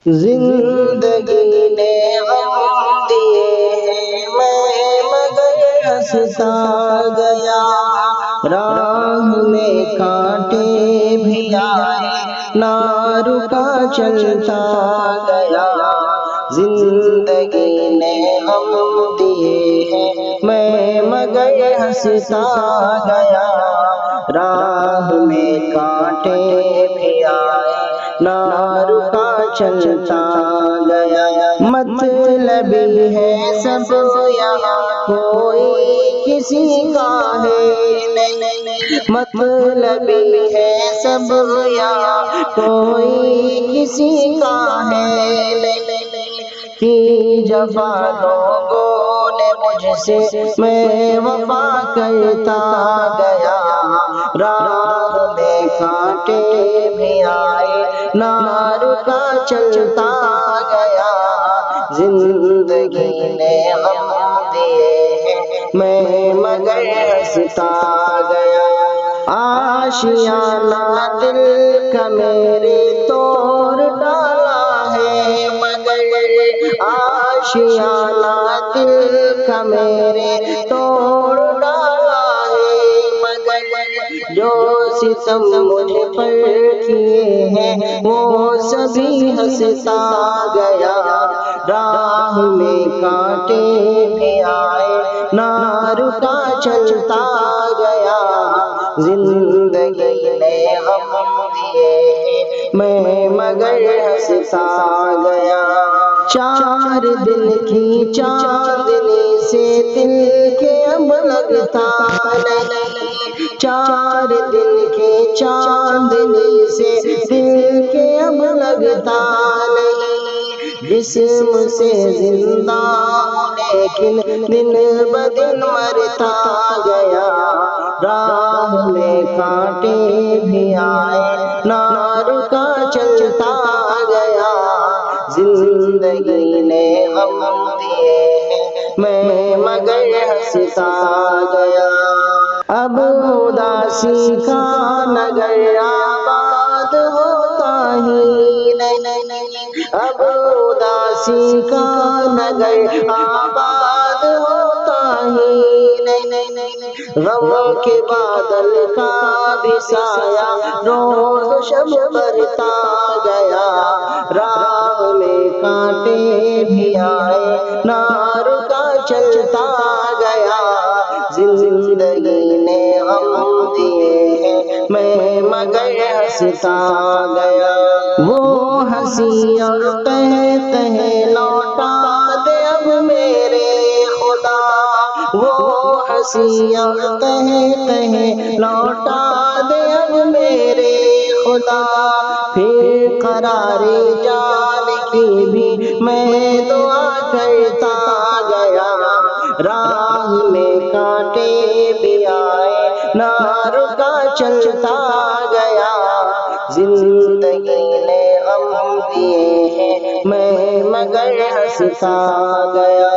زندگی نے غم دیے ہیں میں مگر ہنستا گیا، راہ میں کانٹے بھی آئے نہ رکا چلتا گیا، زندگی نے غم دیے ہیں میں مگر ہنستا گیا، راہ میں کانٹے بھی آئے نہ رکا چلتا گیا، مطلبی ہے سب یہاں کوئی کسی کا ہے نہیں، مطلبی ہے سب یہاں کوئی کسی کا ہے نہیں، کی جفا لوگوں نے مجھ سے میں وفا کرتا گیا، راہ میں کانٹے بھی آئے نہ رکا چلتا گیا، زندگی نے غم دیے ہیں میں مگر ہنستا گیا، آشیانہ دل کا میرے توڑ ڈالا ہے مگر، آشیانہ دل کا میرے توڑ ڈالا ہے مگر، جو ستم مجھ پر کیے ہیں وہ سبھی ہنستا گیا، راہ میں کانٹے بھی آئے نہ رکا چلتا گیا، زندگی نے غم دیے ہیں میں مگر ہنستا گیا، چار دن کی چاندنی سے دل کے اب لگتا نہیں، چار دن کی چاندنی سے دل کے اب لگتا نہیں، جسم سے زندہ لیکن دن بدن مرتا گیا، راہ میں کانٹے بھی آئے نہ رکا چلتا گیا، زندگی نے غم دیے ہیں میں مگر ہنستا گیا، اب اداسی کا نگر آباد ہوتا ہی نہیں، اب اداسی کا نگر آباد ہوتا ہی نہیں، غم کے بادل کا بھی سایہ روز شب برتا گیا، راہ میں کانٹے بھی آئے نہ رکا چلتا گیا، زندگی نے غم دیے ہیں میں مگر ہنستا گیا، وہ ہنسی اور تہ لوٹا دے اب میرے خدا، وہ ہنسی اور تہ لوٹا دے اب میرے خدا، پھر قرار جان کی بھی میں دعا کرتا گیا، راہ میں کانٹے بھی آئے نہ رکا چلتا گیا، زندگی نے غم دیے ہیں میں مگر ہنستا گیا۔